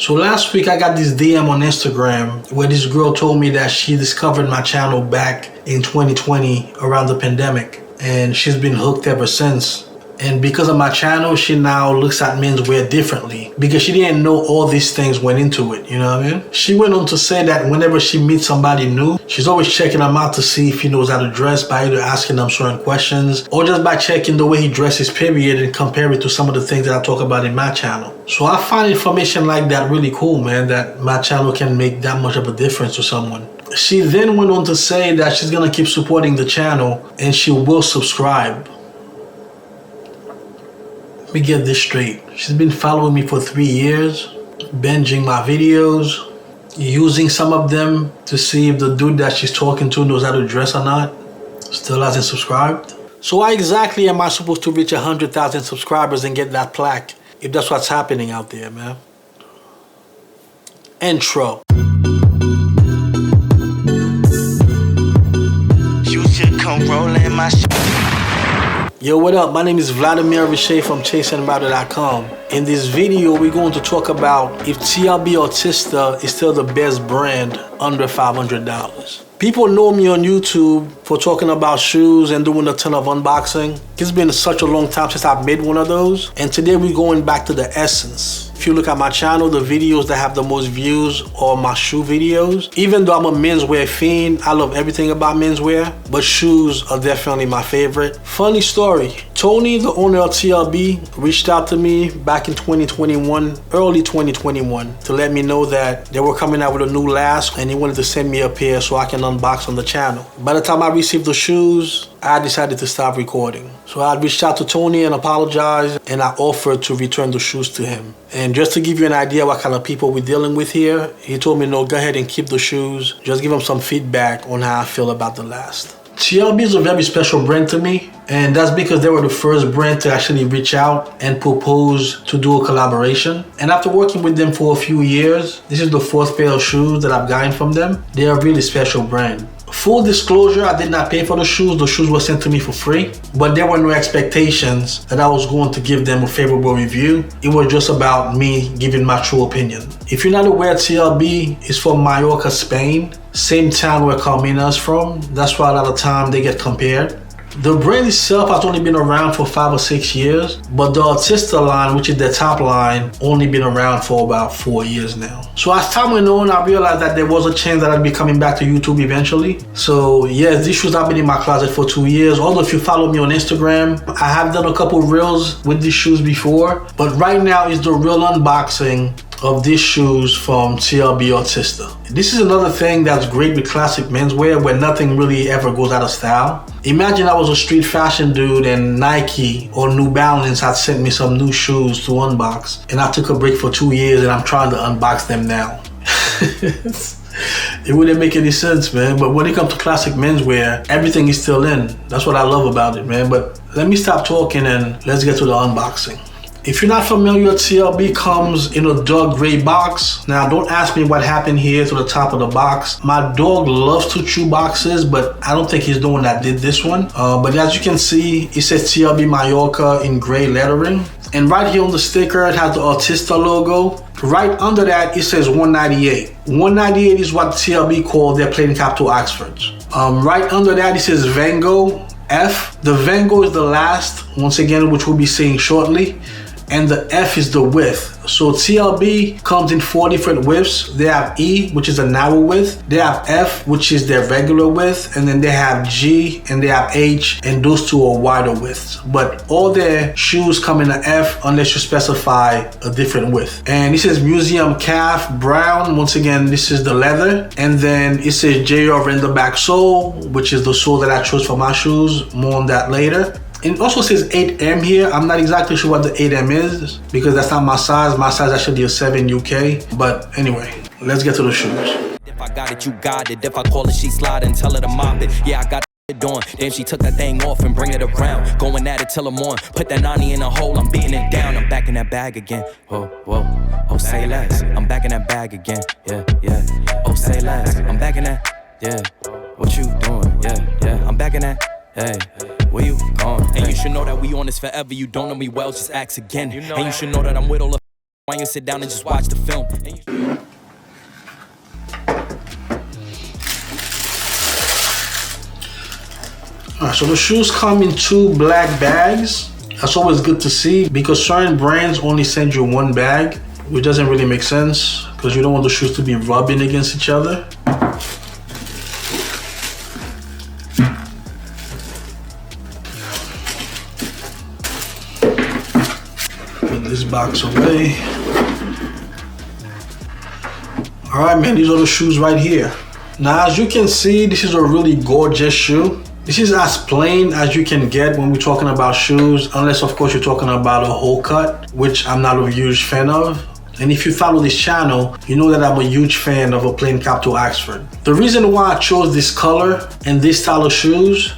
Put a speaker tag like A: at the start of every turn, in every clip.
A: So last week I got this DM on Instagram where this girl told me that she discovered my channel back in 2020 around the pandemic, and she's been hooked ever since. And because of my channel, she now looks at menswear differently because she didn't know all these things went into it, you know what I mean? She went on to say that whenever she meets somebody new, she's always checking them out to see if he knows how to dress by either asking them certain questions or just by checking the way he dresses, period, and compare it to some of the things that I talk about in my channel. So I find information like that really cool, man, that my channel can make that much of a difference to someone. She then went on to say that she's gonna keep supporting the channel and she will subscribe. Let me get this straight. She's been following me for 3 years, binging my videos, using some of them to see if the dude that she's talking to knows how to dress or not. Still hasn't subscribed. So why exactly am I supposed to reach 100,000 subscribers and get that plaque if that's what's happening out there, man? Intro. You should come rolling my Yo, what up? My name is Vladimir Riché from ChaseandRouter.com. In this video, we're going to talk about if TLB Artista is still the best brand under $500. People know me on YouTube for talking about shoes and doing a ton of unboxing. It's been such a long time since I've made one of those. And today we're going back to the essence. If you look at my channel, the videos that have the most views are my shoe videos. Even though I'm a menswear fiend, I love everything about menswear, but shoes are definitely my favorite. Funny story, Tony, the owner of TLB, reached out to me back in 2021, early 2021, to let me know that they were coming out with a new last and he wanted to send me a pair so I can unbox on the channel. By the time I received the shoes, I decided to stop recording. So I reached out to Tony and apologized, and I offered to return the shoes to him. And just to give you an idea what kind of people we're dealing with here, he told me, no, go ahead and keep the shoes. Just give him some feedback on how I feel about the last. TLB is a very special brand to me, and that's because they were the first brand to actually reach out and propose to do a collaboration. And after working with them for a few years, this is the 4th pair of shoes that I've gotten from them. They are a really special brand. Full disclosure, I did not pay for the shoes. The shoes were sent to me for free, but there were no expectations that I was going to give them a favorable review. It was just about me giving my true opinion. If you're not aware, TLB is from Mallorca, Spain, same town where Carmina is from. That's why a lot of time they get compared. The brand itself has only been around for 5 or 6 years, but the Artista line, which is their top line, only been around for about 4 years now. So as time went on, I realized that there was a chance that I'd be coming back to YouTube eventually. So yes, these shoes have been in my closet for 2 years. Although if you follow me on Instagram, I have done a couple reels with these shoes before, but right now is the real unboxing of these shoes from TLB Artista. This is another thing that's great with classic menswear where nothing really ever goes out of style. Imagine I was a street fashion dude and Nike or New Balance had sent me some new shoes to unbox, and I took a break for 2 years and I'm trying to unbox them now. It wouldn't make any sense, man. But when it comes to classic menswear, everything is still in. That's what I love about it, man. But let me stop talking and let's get to the unboxing. If you're not familiar, TLB comes in a dark gray box. Now, don't ask me what happened here to the top of the box. My dog loves to chew boxes, but I don't think he's the one that did this one. But as you can see, it says TLB Mallorca in gray lettering. And right here on the sticker, it has the Artista logo. Right under that, it says 198. 198 is what TLB call their plain capital Oxfords. Right under that, it says Van Gogh F. The Van Gogh is the last, once again, which we'll be seeing shortly. And the F is the width. So TLB comes in 4 different widths. They have E, which is a narrow width. They have F, which is their regular width. And then they have G and they have H, and those two are wider widths. But all their shoes come in an F unless you specify a different width. And this is Museum Calf Brown. Once again, this is the leather. And then it says JR in the back sole, which is the sole that I chose for my shoes. More on that later. It also says 8M here. I'm not exactly sure what the 8M is because that's not my size. My size actually is 7 UK. But anyway, let's get to the shoes.
B: If I got it, you got it. If I call it, she slide and tell her to mop it. Yeah, I got it on. Then she took that thing off and bring it around. Going at it till I'm on. Put that 90 in a hole, I'm beating it down. I'm back in that bag again. Whoa, whoa. Oh, say less. I'm back in that bag again. Yeah, yeah. Oh, say less. I'm back in that. Yeah. What you doing? Yeah, yeah. I'm back in that. Hey, where you going? And you should know that we on this forever. You don't know me well, just ask again. And you should know that I'm with all of Why you sit down and just watch the film?
A: Alright, so the shoes come in 2 black bags. That's always good to see because certain brands only send you 1 bag, which doesn't really make sense because you don't want the shoes to be rubbing against each other. Put this box away. Alright man, these are the shoes right here. Now as you can see, this is a really gorgeous shoe. This is as plain as you can get when we're talking about shoes, unless of course you're talking about a hole cut, which I'm not a huge fan of. And if you follow this channel, you know that I'm a huge fan of a plain cap toe Oxford. The reason why I chose this color and this style of shoes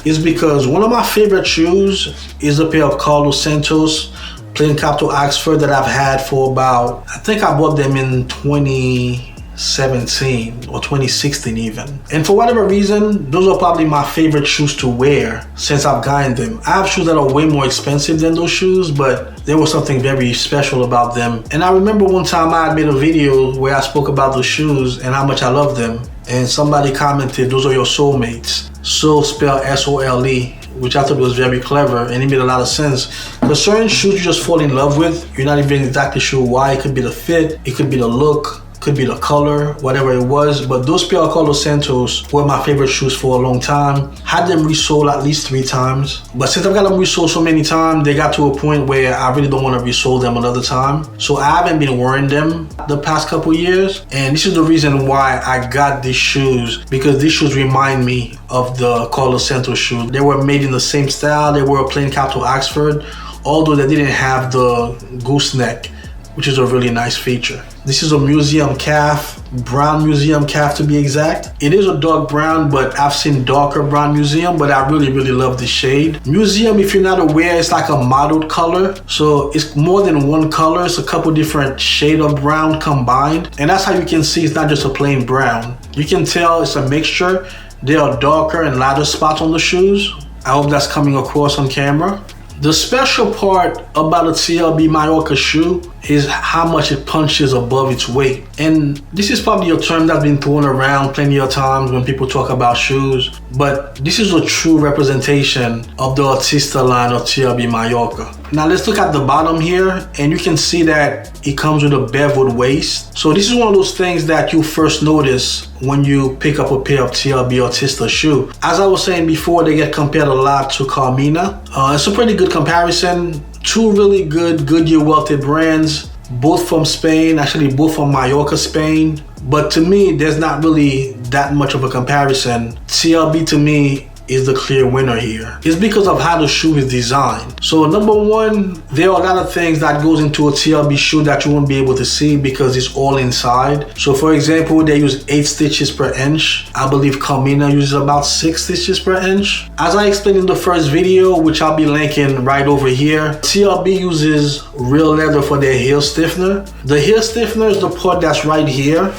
A: is because one of my favorite shoes is a pair of Carlos Santos plain cap toe Oxford that I've had for about, I think I bought them in 2017 or 2016 even. And for whatever reason, those are probably my favorite shoes to wear since I've gotten them. I have shoes that are way more expensive than those shoes, but there was something very special about them. And I remember one time I had made a video where I spoke about the shoes and how much I love them. And somebody commented, those are your soulmates. Soul spelled S-O-L-E, which I thought was very clever and it made a lot of sense. Because certain shoes you just fall in love with, you're not even exactly sure why. It could be the fit, it could be the look, could be the color, whatever it was. But those pair of Carlos Santos were my favorite shoes for a long time. Had them resold at least 3 times. But since I've got them resold so many times, they got to a point where I really don't want to resole them another time. So I haven't been wearing them the past couple years. And this is the reason why I got these shoes, because these shoes remind me of the Carlos Santos shoes. They were made in the same style. They were a plain cap toe Oxford, although they didn't have the gooseneck, which is a really nice feature. This is a museum calf, brown museum calf to be exact. It is a dark brown, but I've seen darker brown museum, but I really love the shade. Museum, if you're not aware, it's like a mottled color. So it's more than one color. It's a couple different shades of brown combined. And that's how you can see it's not just a plain brown. You can tell it's a mixture. There are darker and lighter spots on the shoes. I hope that's coming across on camera. The special part about a TLB Mallorca shoe is how much it punches above its weight. And this is probably a term that's been thrown around plenty of times when people talk about shoes, but this is a true representation of the Artista line of TLB Mallorca. Now let's look at the bottom here, and you can see that it comes with a beveled waist. So this is one of those things that you first notice when you pick up a pair of TLB Artista shoe. As I was saying before, they get compared a lot to Carmina. It's a pretty good comparison. 2 really good Goodyear welted brands, both from Spain, actually both from Mallorca, Spain. But to me, there's not really that much of a comparison. TLB to me is the clear winner here. It's because of how the shoe is designed. So number one, there are a lot of things that goes into a TLB shoe that you won't be able to see because it's all inside. So for example, they use 8 stitches per inch. I believe Carmina uses about 6 stitches per inch. As I explained in the first video, which I'll be linking right over here, TLB uses real leather for their heel stiffener. The heel stiffener is the part that's right here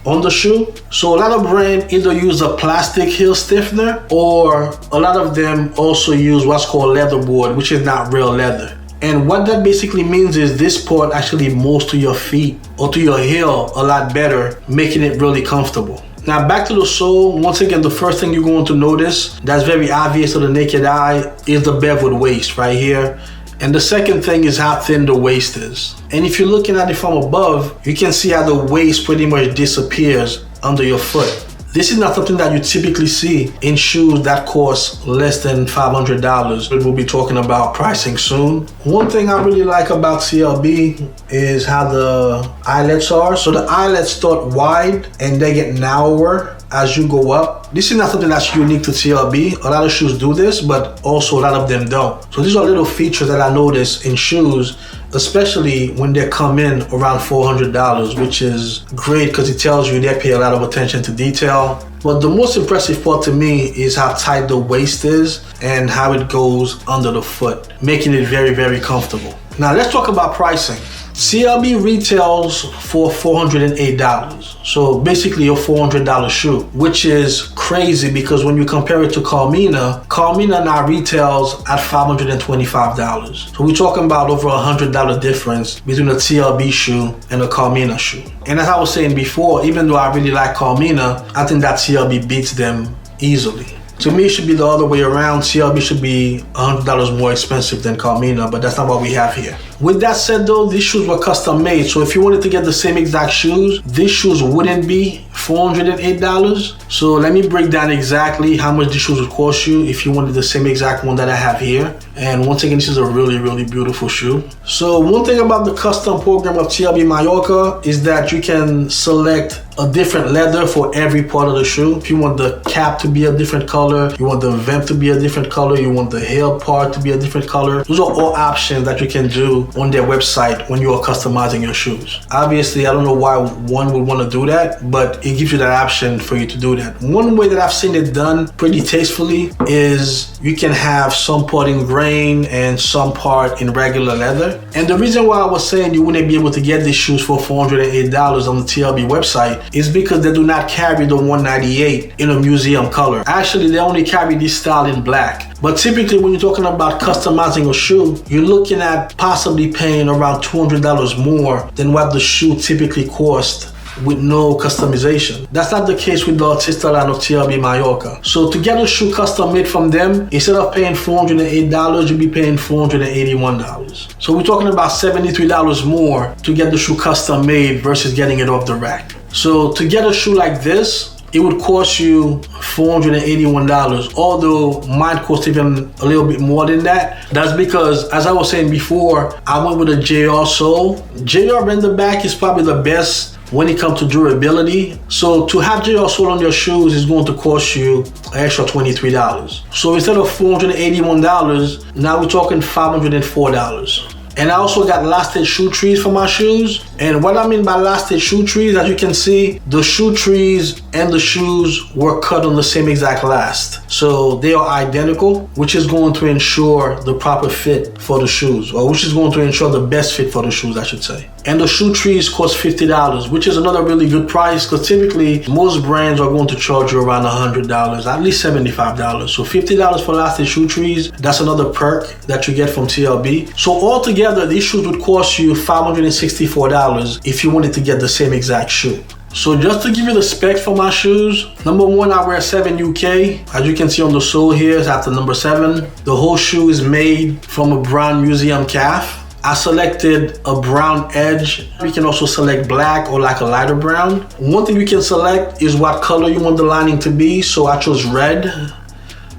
A: on the shoe. So a lot of brands either use a plastic heel stiffener, or a lot of them also use what's called leatherboard, which is not real leather. And what that basically means is this part actually moves to your feet or to your heel a lot better, making it really comfortable. Now back to the sole. Once again, the first thing you're going to notice that's very obvious to the naked eye is the beveled waist right here. And the second thing is how thin the waist is. And if you're looking at it from above, you can see how the waist pretty much disappears under your foot. This is not something that you typically see in shoes that cost less than $500. We'll be talking about pricing soon. One thing I really like about TLB is how the eyelets are. So the eyelets start wide and they get narrower as you go up. This is not something that's unique to TLB. A lot of shoes do this, but also a lot of them don't. So these are little features that I notice in shoes, especially when they come in around $400, which is great because it tells you they pay a lot of attention to detail. But the most impressive part to me is how tight the waist is and how it goes under the foot, making it very comfortable. Now let's talk about pricing. TLB retails for $408. So basically a $400 shoe, which is crazy because when you compare it to Carmina now retails at $525. So we're talking about over $100 difference between a TLB shoe and a Carmina shoe. And as I was saying before, even though I really like Carmina, I think that TLB beats them easily. To me, it should be the other way around. TLB should be $100 more expensive than Carmina, but that's not what we have here. With that said though, these shoes were custom made. So if you wanted to get the same exact shoes, these shoes wouldn't be $408. So let me break down exactly how much these shoes would cost you if you wanted the same exact one that I have here. And once again, this is a really, really beautiful shoe. So one thing about the custom program of TLB Mallorca is that you can select a different leather for every part of the shoe. If you want the cap to be a different color, you want the vent to be a different color, you want the heel part to be a different color. Those are all options that you can do on their website when you are customizing your shoes. Obviously, I don't know why one would want to do that, but it gives you that option for you to do that. One way that I've seen it done pretty tastefully is you can have some part in grain and some part in regular leather. And the reason why I was saying you wouldn't be able to get these shoes for $408 on the TLB website is because they do not carry the 198 in a museum color. Actually, they only carry this style in black. But typically when you're talking about customizing a shoe, you're looking at possibly paying around $200 more than what the shoe typically costs with no customization. That's not the case with the Artista line of TLB Mallorca. So to get a shoe custom made from them, instead of paying $408, you'll be paying $481. So we're talking about $73 more to get the shoe custom made versus getting it off the rack. So to get a shoe like this, it would cost you $481, although mine cost even a little bit more than that. That's because, as I was saying before, I went with a JR sole. JR bend the back is probably the best when it comes to durability. So to have JR sole on your shoes is going to cost you an extra $23. So instead of $481, now we're talking $504. And I also got lasted shoe trees for my shoes. And what I mean by lasted shoe trees, as you can see, the shoe trees and the shoes were cut on the same exact last. So they are identical, which is going to ensure the proper fit for the shoes, or which is going to ensure the best fit for the shoes, I should say. And the shoe trees cost $50, which is another really good price because typically most brands are going to charge you around $100, at least $75. So $50 for lasted shoe trees, that's another perk that you get from TLB. So altogether, these shoes would cost you $564 if you wanted to get the same exact shoe. So just to give you the specs for my shoes, number one, I wear 7 UK. As you can see on the sole here, it's after number 7. The whole shoe is made from a brown museum calf. I selected a brown edge. You can also select black or like a lighter brown. One thing you can select is what color you want the lining to be. So I chose red,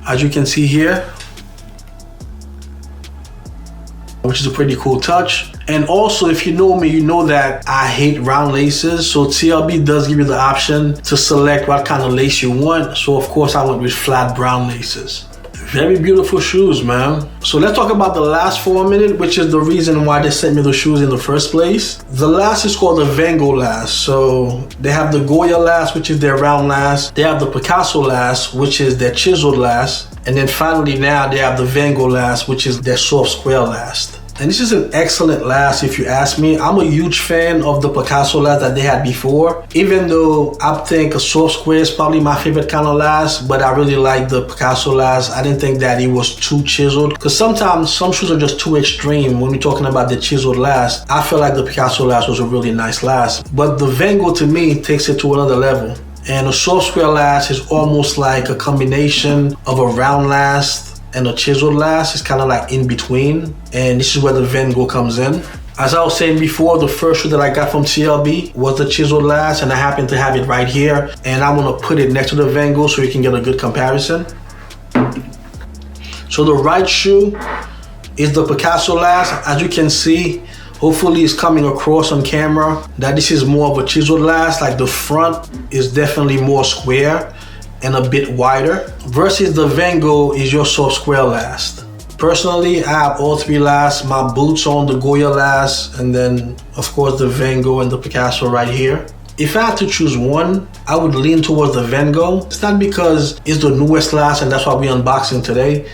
A: as you can see here, which is a pretty cool touch. And also, if you know me, you know that I hate round laces. So TLB does give you the option to select what kind of lace you want. So of course I went with flat brown laces. Very beautiful shoes, man. So let's talk about the last for a minute, which is the reason why they sent me the shoes in the first place. The last is called the Van Gogh last. So they have the Goya last, which is their round last. They have the Picasso last, which is their chiseled last. And then finally now they have the Van Gogh last, which is their soft square last. And this is an excellent last if you ask me. I'm a huge fan of the Picasso last that they had before, even though I think a soft square is probably my favorite kind of last, but I really like the Picasso last. I didn't think that it was too chiseled, because sometimes some shoes are just too extreme when we're talking about the chiseled last. I feel like the Picasso last was a really nice last, but the Van Gogh to me takes it to another level. And a soft square last is almost like a combination of a round last and a chiseled last. Is kind of like in between, and this is where the Van Gogh comes in. As I was saying before, the first shoe that I got from TLB was the chiseled last, and I happen to have it right here, and I want to put it next to the Van Gogh so you can get a good comparison. So the right shoe is the Picasso last. As you can see, hopefully it's coming across on camera that this is more of a chiseled last. Like the front is definitely more square and a bit wider, versus the Van Gogh is your soft square last. Personally, I have all three lasts. My boots on the Goya last, and then of course the Van Gogh and the Picasso right here. If I had to choose one, I would lean towards the Van Gogh. It's not because it's the newest last and that's why we're unboxing today.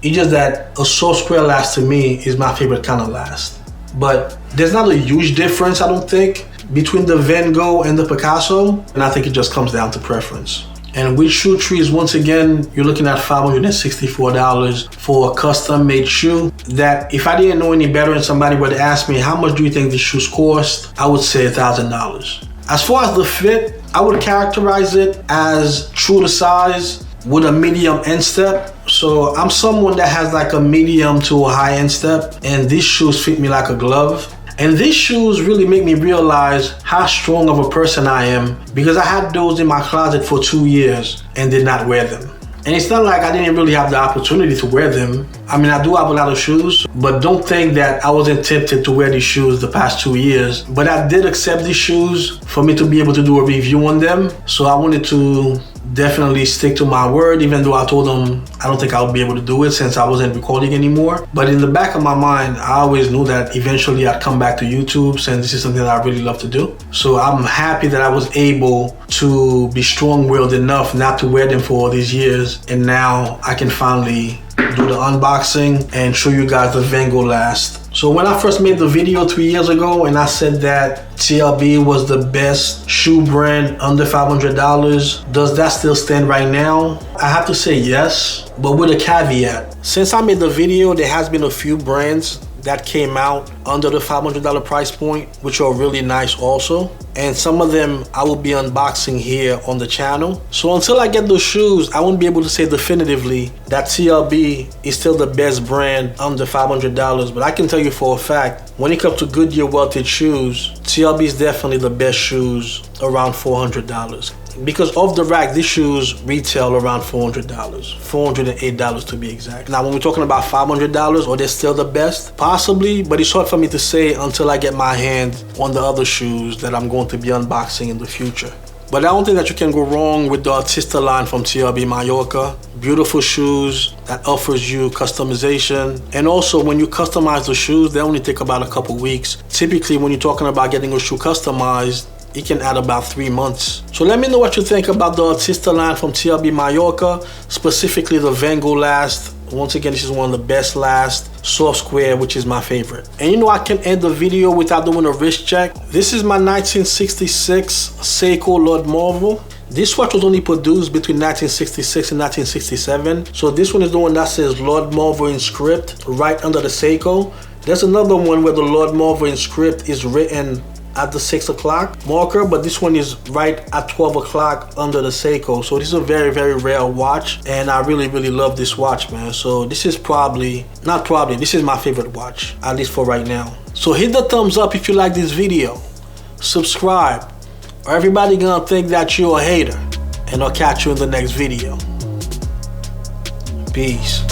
A: It's just that a soft square last to me is my favorite kind of last. But There's not a huge difference, I don't think, between the Van Gogh and the Picasso, and I think it just comes down to preference. And with shoe trees, once again, you're looking at $564 for a custom-made shoe that if I didn't know any better and somebody would ask me, how much do you think these shoes cost? I would say $1,000. As far as the fit, I would characterize it as true to size with a medium instep. So I'm someone that has like a medium to a high instep, and these shoes fit me like a glove. And these shoes really make me realize how strong of a person I am, because I had those in my closet for 2 years and did not wear them. And it's not like I didn't really have the opportunity to wear them. I mean, I do have a lot of shoes, but don't think that I wasn't tempted to wear these shoes the past 2 years. But I did accept these shoes for me to be able to do a review on them. So I wanted to definitely stick to my word, even though I told them I don't think I would be able to do it since I wasn't recording anymore. But in the back of my mind, I always knew that eventually I'd come back to YouTube, since this is something that I really love to do. So I'm happy that I was able to be strong-willed enough not to wear them for all these years. And now I can finally do the unboxing and show you guys the Van Gogh last. So when I first made the video 3 years ago and I said that TLB was the best shoe brand under $500, does that still stand right now? I have to say yes, but with a caveat. Since I made the video, there has been a few brands that came out under the $500 price point, which are really nice also. And some of them I will be unboxing here on the channel. So until I get those shoes, I won't be able to say definitively that TLB is still the best brand under $500. But I can tell you for a fact, when it comes to Goodyear welted shoes, TLB is definitely the best shoes around $400. Because off the rack, these shoes retail around $400, $408 to be exact. Now, when we're talking about $500, are they still the best? Possibly, but it's hard for me to say until I get my hands on the other shoes that I'm going to be unboxing in the future. But I don't think that you can go wrong with the Artista line from TLB Mallorca. Beautiful shoes that offers you customization. And also, when you customize the shoes, they only take about a couple weeks. Typically, when you're talking about getting a shoe customized, it can add about 3 months. So let me know what you think about the Artista line from TLB Mallorca, specifically the Van Gogh last. Once again, this is one of the best last, soft square, which is my favorite. And you know, I can end the video without doing a wrist check. This is my 1966 Seiko Lord Marvel. This watch was only produced between 1966 and 1967. So this one is the one that says Lord Marvel in script right under the Seiko. There's another one where the Lord Marvel in script is written at the 6 o'clock marker, but this one is right at 12 o'clock under the Seiko. So this is a very, very rare watch, and I really, really love this watch, man. So this is this is my favorite watch, at least for right now. So hit the thumbs up if you like this video, subscribe, or everybody gonna think that you're a hater, and I'll catch you in the next video. Peace.